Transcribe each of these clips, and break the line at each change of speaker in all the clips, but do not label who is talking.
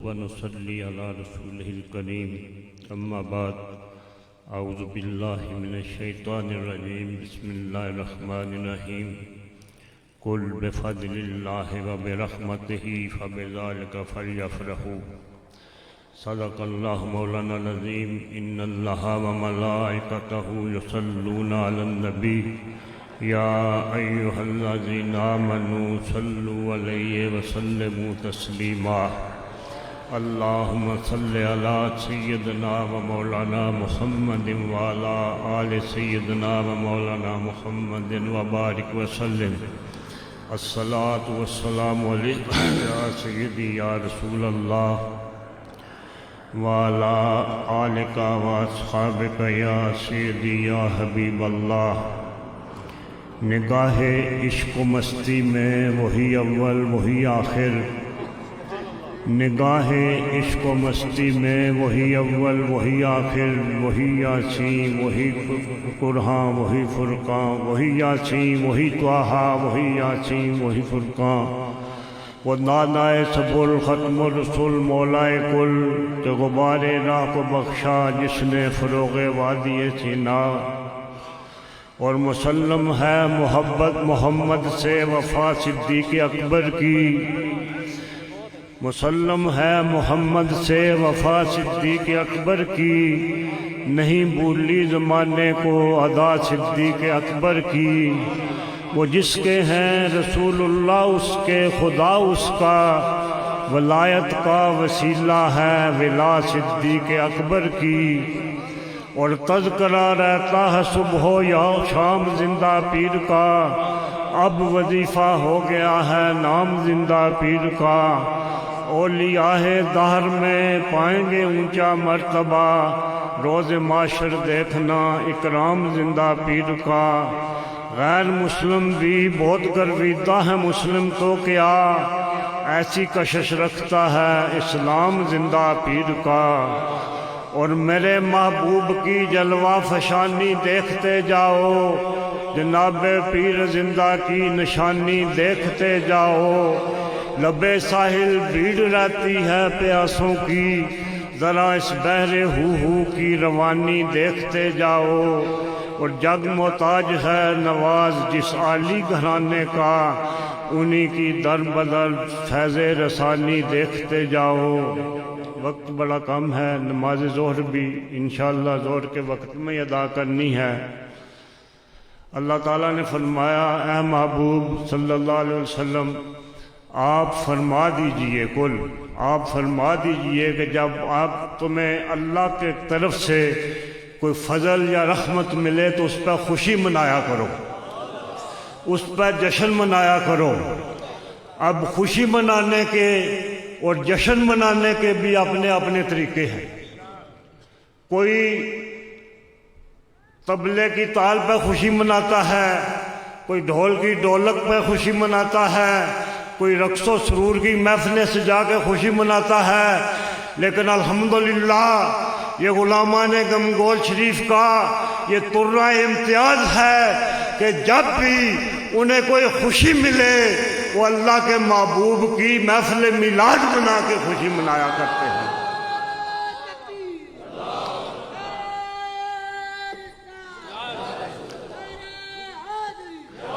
ونصلي على رسوله الكريم أما بعد أعوذ بالله من الشيطان الرجيم بسم الله الرحمن الرحيم قل بفضل الله وبرحمته فبذلك فليفرحوا صدق الله مولانا العظيم إن الله وملائكته يصلون على النبي يا أيها الذين آمنوا صلوا عليه وسلموا تسليما اللهم صل على سيدنا ومولانا محمد وعلى آل سيدنا ومولانا محمد وبارك وسلم الصلاة والسلام عليك يا سيدي يا رسول الله وعلى آلك وأصحابك يا سيدي يا حبيب اللہ۔ نگاہ عشق و مستی میں وہی اول وہی آخر، نگاہ عشق و مستی میں وہی اول وہی آخر، وہی یاسین وہی قرآن وہی فرقان، وہی یاسین وہی طٰہٰ وہی یاسین وہی فرقان، وہ نادائے سبل ختم الرسول مولائے کل، جو غبار راہ کو بخشا جس نے فروغ وادی سینا، اور مسلم ہے محبت محمد سے وفا صدیق اکبر کی، مسلم ہے محمد سے وفا صدیق اکبر کی، نہیں بھولی زمانے کو ادا صدیق اکبر کی، وہ جس کے ہیں رسول اللہ اس کے خدا اس کا، ولایت کا وسیلہ ہے ولا صدیق اکبر کی، اور تذکرہ رہتا ہے صبح و یا شام زندہ پیر کا، اب وظیفہ ہو گیا ہے نام زندہ پیر کا، اولیاء دہر میں پائیں گے اونچا مرتبہ، روز معاشر دیکھنا اکرام زندہ پیر کا، غیر مسلم بھی بہت گرویدہ ہے مسلم تو کیا، ایسی کشش رکھتا ہے اسلام زندہ پیر کا، اور میرے محبوب کی جلوہ فشانی دیکھتے جاؤ، جناب پیر زندہ کی نشانی دیکھتے جاؤ، لبے ساحل بھیڑ رہتی ہے پیاسوں کی، ذرا اس بحر ہو کی روانی دیکھتے جاؤ، اور جگ محتاج ہے نواز جس عالی گھرانے کا، انہی کی در بدر فیض رسانی دیکھتے جاؤ۔ وقت بڑا کم ہے، نماز ظہر بھی انشاءاللہ ظہر کے وقت میں ادا کرنی ہے۔ اللہ تعالیٰ نے فرمایا اے محبوب صلی اللہ علیہ وسلم آپ فرما دیجئے، کل آپ فرما دیجئے کہ جب آپ تمہیں اللہ کے طرف سے کوئی فضل یا رحمت ملے تو اس پہ خوشی منایا کرو، اس پہ جشن منایا کرو۔ اب خوشی منانے کے اور جشن منانے کے بھی اپنے اپنے طریقے ہیں، کوئی طبلے کی تال پہ خوشی مناتا ہے، کوئی ڈھول کی ڈولک پہ خوشی مناتا ہے، کوئی رقص و سرور کی محفلیں سجا کے خوشی مناتا ہے، لیکن الحمدللہ یہ غلامان گمگول شریف کا یہ ترہ امتیاز ہے کہ جب بھی انہیں کوئی خوشی ملے وہ اللہ کے محبوب کی محفل میلاد بنا کے خوشی منایا کرتے ہیں۔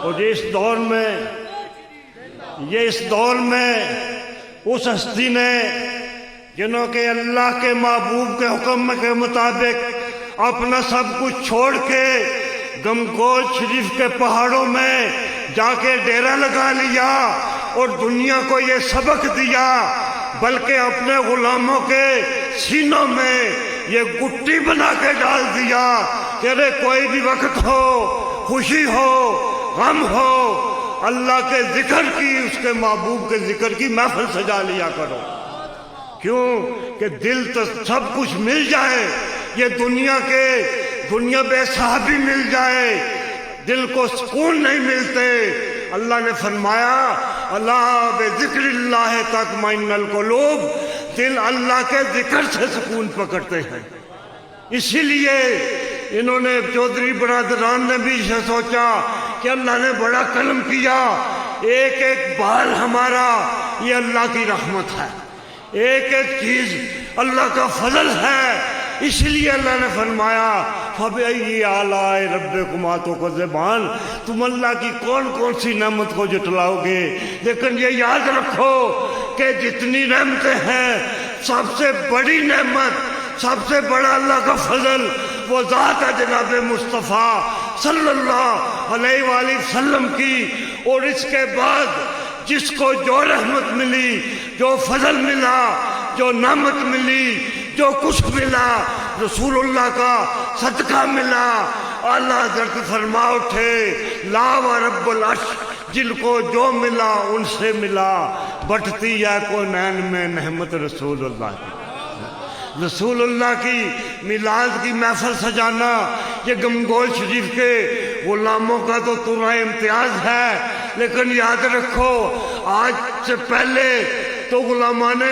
اور یہ اس دور میں اس ہستی نے جنہوں کے اللہ کے محبوب کے حکم کے مطابق اپنا سب کچھ چھوڑ کے گمگول شریف کے پہاڑوں میں جا کے ڈیرا لگا لیا اور دنیا کو یہ سبق دیا، بلکہ اپنے غلاموں کے سینوں میں یہ گٹی بنا کے ڈال دیا کہ ارے کوئی بھی وقت ہو، خوشی ہو، غم ہو، اللہ کے ذکر کی، اس کے محبوب کے ذکر کی محفل سجا لیا کرو۔ کیوں کہ دل تو سب کچھ مل جائے، یہ دنیا بے صحابی مل جائے، دل کو سکون نہیں ملتے۔ اللہ نے فرمایا اللہ بذکر اللہ تطمئن القلوب، دل اللہ کے ذکر سے سکون پکڑتے ہیں۔ اسی لیے انہوں نے چودھری برادران نے بھی یہ سوچا کہ اللہ نے بڑا کرم کیا، ایک ایک بال ہمارا یہ اللہ کی رحمت ہے، ایک ایک چیز اللہ کا فضل ہے، اس لیے اللہ نے فرمایا فَبِأَيِّ آلَاءِ رَبِّكُمَا تُكَذِّبَانِ، تم اللہ کی کون کون سی نعمت کو جٹلاؤ گے، لیکن یہ یاد رکھو کہ جتنی نعمتیں ہیں سب سے بڑی نعمت، سب سے بڑا اللہ کا فضل وہ ذات ہے جناب مصطفیٰ صلی اللہ علیہ وآلہ وسلم کی۔ اور اس کے بعد جس کو جو رحمت ملی، جو فضل ملا، جو نعمت ملی، جو کچھ ملا، رسول اللہ کا صدقہ ملا۔ اعلیٰ حضرت فرما اٹھے لا و رب العرش، جن کو جو ملا ان سے ملا، بٹتی ہے کونین میں نعمت رسول اللہ کی۔ رسول اللہ کی میلاد کی محفل سجانا یہ گنگول شریف کے غلاموں کا تو تمہارا امتیاز ہے، لیکن یاد رکھو آج سے پہلے تو غلامان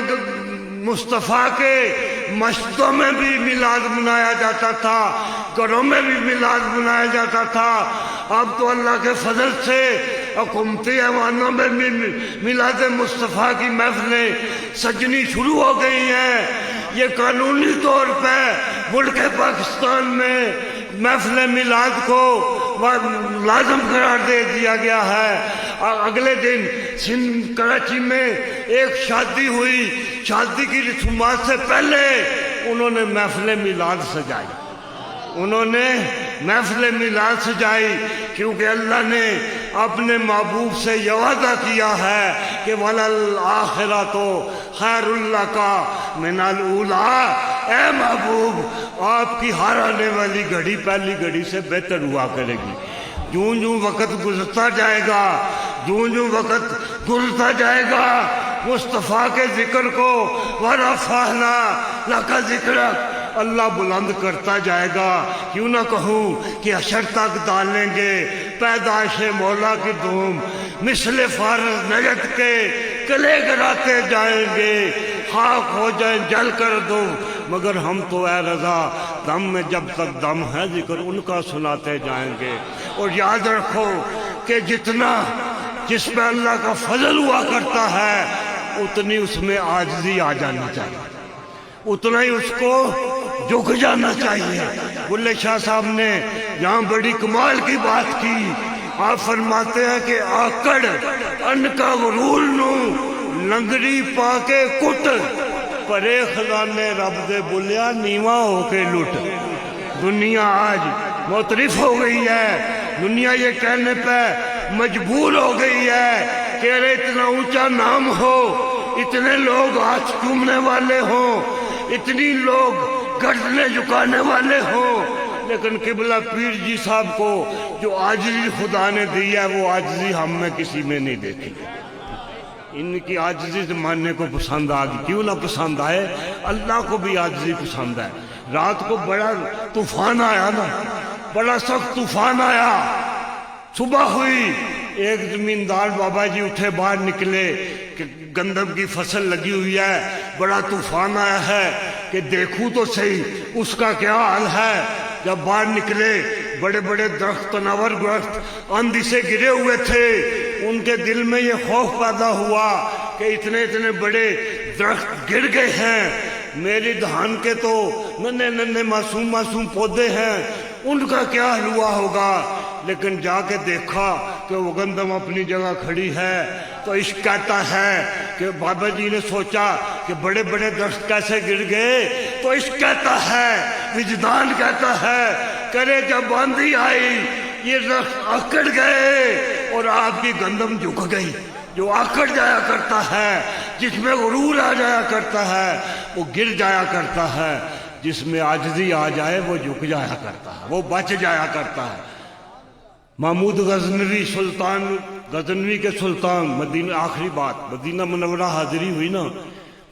مصطفیٰ کے مسجدوں میں بھی میلاد منایا جاتا تھا، گھروں میں بھی میلاد منایا جاتا تھا۔ اب تو اللہ کے فضل سے حکومتی ایوانوں میں بھی میلاد مصطفیٰ کی محفلیں سجنی شروع ہو گئی ہیں۔ یہ قانونی طور پہ ملک پاکستان میں محفل میلاد کو لازم قرار دے دیا گیا ہے۔ اگلے دن سندھ کراچی میں ایک شادی ہوئی، شادی کی رسومات سے پہلے انہوں نے محفل میلاد سجائی، انہوں نے محفل میلاد سجائی، کیونکہ اللہ نے اپنے محبوب سے یہ وعدہ کیا ہے کہ وَلَلْآخِرَةُ خَيْرٌ لَكَ مِنَ الْأُولَىٰ، اے محبوب آپ کی ہر آنے والی گھڑی پہلی گھڑی سے بہتر ہوا کرے گی۔ جوں جوں وقت گزرتا جائے گا، جوں جوں وقت گزرتا جائے گا، مصطفیٰ کے ذکر کو وَرَفَعْنَا لَكَ ذِكْرَكَ اللہ بلند کرتا جائے گا۔ کیوں نہ کہوں کہ حشر تک ڈالیں گے پیدائش مولا کی دھوم، مثل فارغ نجد کے کلے گراتے جائیں گے، خاک ہو جائیں جل کر دو، مگر ہم تو اے رضا دم میں جب تک دم ہے ذکر ان کا سناتے جائیں گے۔ اور یاد رکھو کہ جتنا جس پہ اللہ کا فضل ہوا کرتا ہے اتنی اس میں عاجزی آ جانی چاہیے، اتنا ہی اس کو جھک جانا چاہیے۔ بلے شاہ صاحب نے یہاں بڑی کمال کی بات کی، آپ فرماتے ہیں کہ آکڑ ان کا غرور نو لنگری پا کے کٹ، پرے خزانے رب دے بلیا نیواں ہو کے لٹ۔ دنیا آج معترف ہو گئی ہے، دنیا یہ کہنے پہ مجبور ہو گئی ہے کہ ارے اتنا اونچا نام ہو، اتنے لوگ ہاتھ چومنے والے ہوں، اتنی لوگ گردنے جھکانے والے ہوں، لیکن قبلہ پیر جی صاحب کو جو عاجزی خدا نے دی ہے وہ عاجزی ہم میں کسی میں نہیں دیکھی۔ ان کی عاجزی زمانے کو پسند آ گئی، کیوں نہ پسند آئے، اللہ کو بھی عاجزی پسند ہے۔ رات کو بڑا طوفان آیا نا، بڑا سخت طوفان آیا، صبح ہوئی، ایک زمیندار بابا جی اٹھے باہر نکلے کہ گندم کی فصل لگی ہوئی ہے، بڑا طوفان آیا ہے کہ دیکھوں تو صحیح اس کا کیا حال ہے۔ جب باہر نکلے بڑے بڑے درخت، تناور درخت آندھی سے گرے ہوئے تھے، ان کے دل میں یہ خوف پیدا ہوا کہ اتنے اتنے بڑے درخت گر گئے ہیں، میری دھان کے تو ننھے ننھے معصوم معصوم پودے ہیں، ان کا کیا حل ہوا ہوگا۔ لیکن جا کے دیکھا کہ وہ گندم اپنی جگہ کھڑی ہے، تو عشق کہتا ہے کہ بابا جی نے سوچا کہ بڑے بڑے درخت کیسے گر گئے، تو عشق کہتا ہے، وجدان کہتا ہے، کرے جب آندھی آئی یہ درخت اکڑ گئے اور آپ کی گندم جھک گئی۔ جو آکڑ جایا کرتا ہے، جس میں غرور آ جایا کرتا ہے وہ گر جایا کرتا ہے، جس میں عاجزی آ جائے وہ جھک جایا کرتا ہے، وہ بچ جایا کرتا ہے۔ محمود غزنوی سلطان، غزنوی کے سلطان مدینہ، آخری بات، مدینہ منورہ حاضری ہوئی نا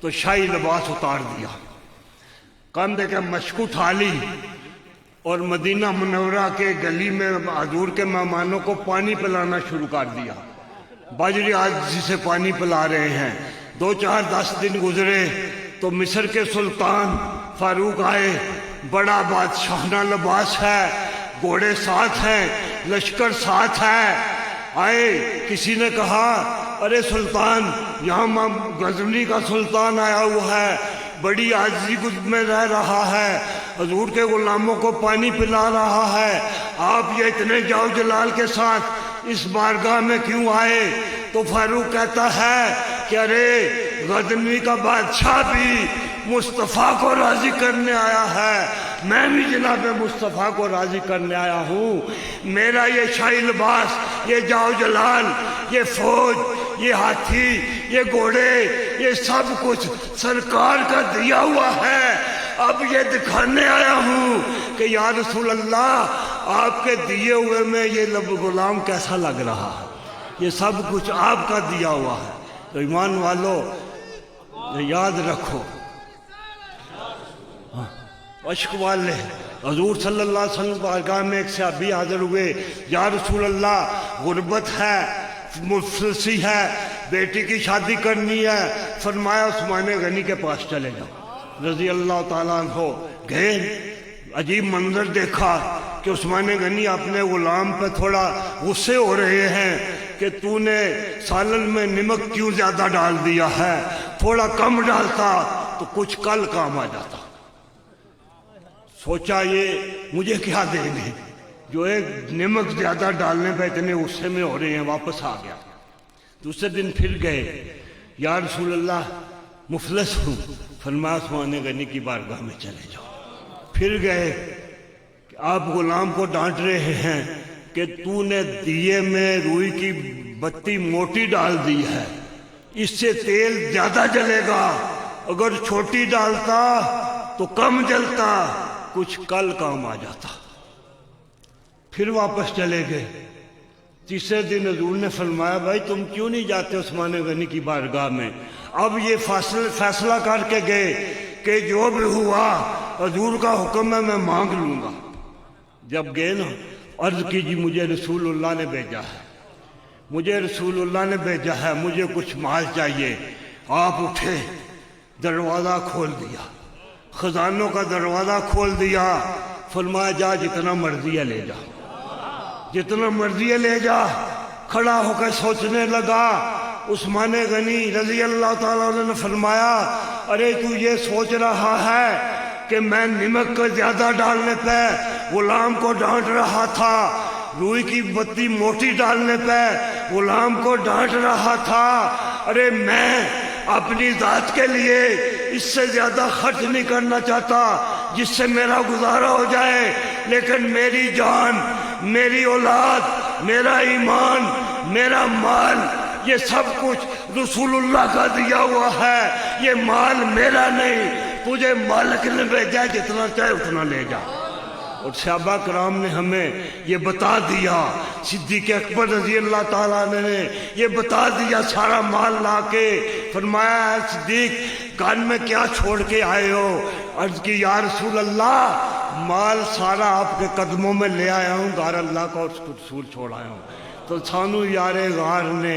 تو شاہی لباس اتار دیا، کاندھے کے مشک اٹھا لی اور مدینہ منورہ کے گلی میں حضور کے مہمانوں کو پانی پلانا شروع کر دیا۔ باجری عاجزی سے پانی پلا رہے ہیں۔ 2-4-10 دن گزرے تو مصر کے سلطان فاروق آئے، بڑا بادشاہانہ لباس ہے، گھوڑے ساتھ ہیں، لشکر ساتھ ہے۔ آئے، کسی نے کہا ارے سلطان یہاں غزنی کا سلطان آیا ہوا ہے، بڑی عاجزی میں رہ رہا ہے، حضور کے غلاموں کو پانی پلا رہا ہے، آپ یہ اتنے جاؤ جلال کے ساتھ اس بارگاہ میں کیوں آئے؟ تو فاروق کہتا ہے کہ ارے غزنی کا بادشاہ بھی مصطفیٰ کو راضی کرنے آیا ہے، میں بھی جناب مصطفیٰ کو راضی کرنے آیا ہوں، میرا یہ شاہی لباس، یہ جاؤ جلال، یہ فوج، یہ ہاتھی، یہ گھوڑے، یہ سب کچھ سرکار کا دیا ہوا ہے، اب یہ دکھانے آیا ہوں کہ یا رسول اللہ آپ کے دیے ہوئے میں یہ غلام کیسا لگ رہا ہے، یہ سب کچھ آپ کا دیا ہوا ہے۔ تو ایمان والو یاد رکھو، عشق والے حضور صلی اللہ علیہ وسلم بارگاہ میں ایک صحابی حاضر ہوئے، یا رسول اللہ غربت ہے، مفلسی ہے، بیٹی کی شادی کرنی ہے، فرمایا عثمان غنی کے پاس چلے جاؤ، رضی اللہ تعالیٰ عنہ گئے، عجیب منظر دیکھا کہ عثمان غنی اپنے غلام پہ تھوڑا غصے ہو رہے ہیں کہ تو نے سالن میں نمک کیوں زیادہ ڈال دیا ہے، تھوڑا کم ڈالتا تو کچھ کل کام آ جاتا۔ سوچا یہ مجھے کیا دیں گے، جو ایک نمک زیادہ ڈالنے پہ اتنے غصے میں ہو رہے ہیں، واپس آ گیا۔ دوسرے دن پھر گئے، یا رسول اللہ مفلس ہوں، فرمایا عثمان غنی کی بارگاہ میں چلے جاؤ۔ پھر گئے کہ آپ غلام کو ڈانٹ رہے ہیں کہ تو نے دیے میں روئی کی بتی موٹی ڈال دی ہے، اس سے تیل زیادہ جلے گا، اگر چھوٹی ڈالتا تو کم جلتا، کچھ کل کام آ جاتا۔ پھر واپس چلے گئے۔ تیسرے دن حضور نے فرمایا بھائی تم کیوں نہیں جاتے عثمان غنی کی بارگاہ میں؟ اب یہ فیصلہ کر کے گئے کہ جو بھی ہوا حضور کا حکم ہے میں مانگ لوں گا۔ جب گئے نا عرض کی جی مجھے رسول اللہ نے بھیجا ہے، مجھے رسول اللہ نے بھیجا ہے، مجھے کچھ مال چاہیے۔ آپ اٹھے، دروازہ کھول دیا، خزانوں کا دروازہ کھول دیا، فرمایا جا جتنا مرضی ہے لے جا، جتنا مرضی ہے لے جا۔ کھڑا ہو کر سوچنے لگا، عثمان غنی رضی اللہ تعالیٰ عنہ نے فرمایا ارے تو یہ سوچ رہا ہے کہ میں نمک کو زیادہ ڈالنے پہ غلام کو ڈانٹ رہا تھا، روئی کی بتی موٹی ڈالنے پہ غلام کو ڈانٹ رہا تھا، ارے میں اپنی ذات کے لیے اس سے زیادہ خرچ نہیں کرنا چاہتا جس سے میرا گزارا ہو جائے، لیکن میری جان، میری اولاد، میرا ایمان، میرا مال، یہ سب کچھ رسول اللہ کا دیا ہوا ہے، یہ مال میرا نہیں، تجھے مالک نے بھیجا، جتنا چاہے اتنا لے جا۔ اور صحابہ کرام نے ہمیں یہ بتا دیا، صدیق اکبر رضی اللہ تعالیٰ نے یہ بتا دیا سارا مال لا کے، فرمایا ہے صدیق کان میں کیا چھوڑ کے آئے ہو؟ عرض کی یا رسول اللہ مال سارا آپ کے قدموں میں لے آیا ہوں، غار اللہ کا اور اس کو رسول چھوڑ آیا ہوں۔ تو سانو یار غار نے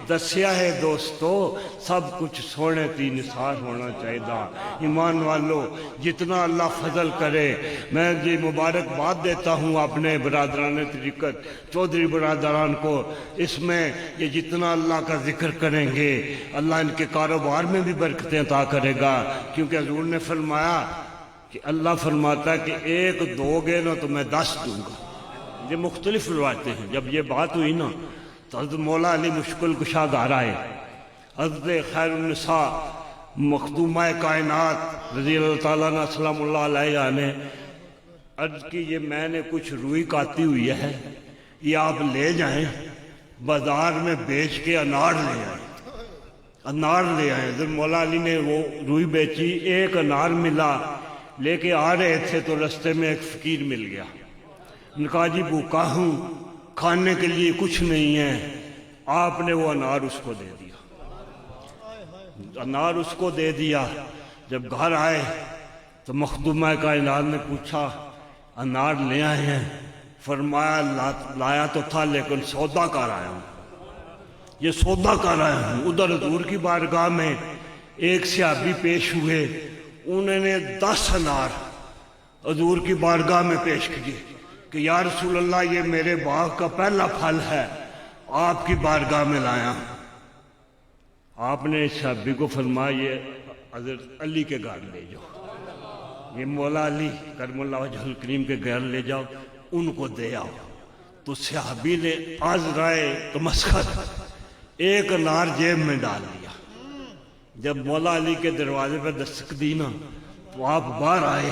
دسیا ہے دوستو سب کچھ سونے تی نثار ہونا چاہیے۔ ایمان والو جتنا اللہ فضل کرے، میں یہ مبارکباد دیتا ہوں اپنے برادران طریقت چودھری برادران کو، اس میں یہ جتنا اللہ کا ذکر کریں گے اللہ ان کے کاروبار میں بھی برکتیں عطا کرے گا، کیونکہ حضور نے فرمایا کہ اللہ فرماتا ہے کہ ایک دو گے نا تو میں 10 دوں گا۔ یہ مختلف روایتیں ہیں۔ جب یہ بات ہوئی نا تو حضرت مولا علی مشکل کشا گھر آئے، حضرت خیر النساء مخدومہ کائنات رضی اللہ تعالیٰ عنہ سلام اللہ علیہ نے عرض کی یہ میں نے کچھ روئی کاتی ہوئی ہے، یہ آپ لے جائیں بازار میں بیچ کے انار لے آئیں، انار لے آئیں۔ حضرت مولا علی نے وہ روئی بیچی، ایک انار ملا، لے کے آ رہے تھے تو رستے میں ایک فقیر مل گیا، نے کہا جی بھوکا ہوں، کھانے کے لیے کچھ نہیں ہے۔ آپ نے وہ انار اس کو دے دیا، انار اس کو دے دیا۔ جب گھر آئے تو مخدومہ کائنات نے پوچھا انار لے آئے ہیں؟ فرمایا لایا تو تھا لیکن سودا کر آیا ہوں، یہ سودا کر آیا ہوں۔ ادھر حضور کی بارگاہ میں ایک صحابی پیش ہوئے، انہوں نے 10 انار حضور کی بارگاہ میں پیش کیے کہ یا رسول اللہ یہ میرے باغ کا پہلا پھل ہے، آپ کی بارگاہ میں لایا ہوں۔ آپ نے صحابی کو فرمایا یہ حضرت علی کے گھر لے جاؤ، یہ مولا علی کرم اللہ وجہ الکریم کے گھر لے جاؤ، ان کو دے آؤ۔ تو صحابی نے آج رائے تمسخر ایک انار جیب میں ڈال دیا۔ جب مولا علی کے دروازے پہ دستک دی نا تو آپ باہر آئے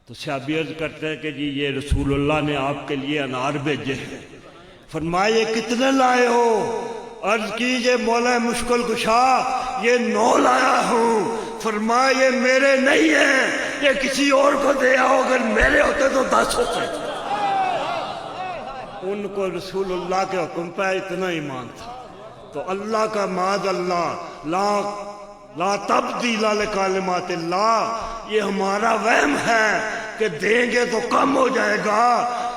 تو صحابی عرض کرتے ہیں کہ جی یہ رسول اللہ نے آپ کے لیے انار بھیجے ہیں۔ فرمایا یہ کتنے لائے ہو؟ عرض کیجئے مولا مشکل کشا یہ 9 لایا ہوں۔ فرمایا یہ میرے نہیں ہیں، یہ کسی اور کو دے آؤ، اگر میرے ہوتے تو 10 ہوتے۔ ان کو رسول اللہ کے حکم پہ اتنا ایمان تھا۔ تو اللہ کا معاذ اللہ لا تبدیل لکلمات اللہ، یہ ہمارا وہم ہے کہ دیں گے تو کم ہو جائے گا۔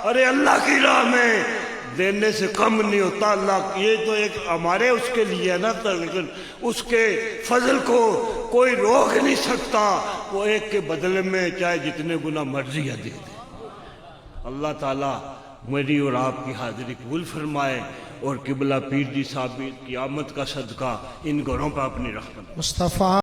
ارے اللہ کی راہ میں دینے سے کم نہیں ہوتا۔ اللہ یہ تو ایک ہمارے اس کے لیے ہے نا، لیکن اس کے فضل کو کوئی روک نہیں سکتا۔ وہ ایک کے بدلے میں چاہے جتنے گنا مرضی ہے دے دے۔ اللہ تعالیٰ میری اور آپ کی حاضری قبول فرمائے، اور قبلہ پیر جی صاحب کی آمد کا صدقہ ان گھروں پہ اپنی رحمت
مصطفیٰ